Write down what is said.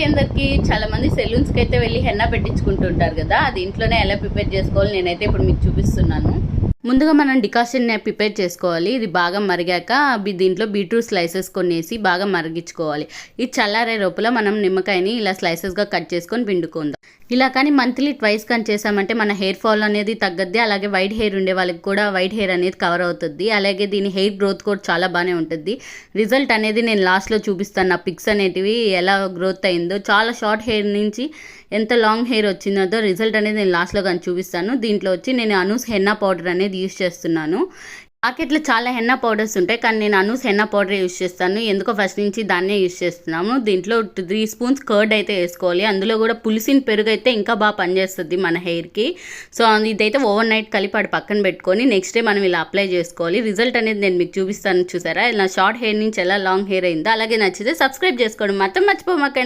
అందరికి చాలా మంది సెలూన్స్ కి అయితే వెళ్ళి హెన్నా పెట్టించుకుంటుంటారు కదా. అది ఇంట్లోనే ఎలా ప్రిపేర్ చేసుకోవాలి నేనైతే ఇప్పుడు మీకు చూపిస్తున్నాను. ముందుగా మనం డికాషన్ ప్రిపేర్ చేసుకోవాలి. ఇది బాగా మరిగాక దీంట్లో బీట్రూట్ స్లైసెస్ కొన్ని వేసి బాగా మరిగించుకోవాలి. ఇది చల్లారే లోపల మనం నిమ్మకాయని ఇలా స్లైసెస్గా కట్ చేసుకొని పిండుకుందాం. ఇలా కానీ మంత్లీ ట్వైస్ కానీ చేసామంటే మన హెయిర్ ఫాల్ అనేది తగ్గద్ది. అలాగే వైట్ హెయిర్ ఉండే వాళ్ళకి కూడా వైట్ హెయిర్ అనేది కవర్ అవుతుంది. అలాగే దీని హెయిర్ గ్రోత్ కూడా చాలా బాగానే ఉంటుంది. రిజల్ట్ అనేది నేను లాస్ట్లో చూపిస్తాను. నా పిక్స్ అనేటివి ఎలా గ్రోత్ అయిందో, చాలా షార్ట్ హెయిర్ నుంచి ఎంత లాంగ్ హెయిర్ వచ్చిందో రిజల్ట్ అనేది నేను లాస్ట్లో కానీ చూపిస్తాను. దీంట్లో వచ్చి నేను అనూస్ హెన్నా పౌడర్ అనేది యూజ్ చేస్తున్నాను. మార్కెట్లో చాలా హెన్నా పౌడర్స్ ఉంటాయి, కానీ నేను అనూస్ హెన్నా పౌడర్ యూజ్ చేస్తాను. ఎందుకో ఫస్ట్ నుంచి దాన్నే యూజ్ చేస్తున్నాము. దీంట్లో 3 స్పూన్స్ కర్డ్ అయితే వేసుకోవాలి. అందులో కూడా పులిసిన పెరుగు అయితే ఇంకా బాగా పనిచేస్తుంది మన హెయిర్కి. సో ఇదైతే ఓవర్ నైట్ కలిపి పక్కన పెట్టుకొని నెక్స్ట్ డే మనం ఇలా అప్లై చేసుకోవాలి. రిజల్ట్ అనేది నేను మీకు చూపిస్తాను. చూసారా నా షార్ట్ హెయిర్ నుంచి ఎలా లాంగ్ హెయిర్ అయిందో. అలాగే నచ్చితే సబ్స్క్రైబ్ చేసుకోవడం మాత్రం మర్చిపోమాకండి.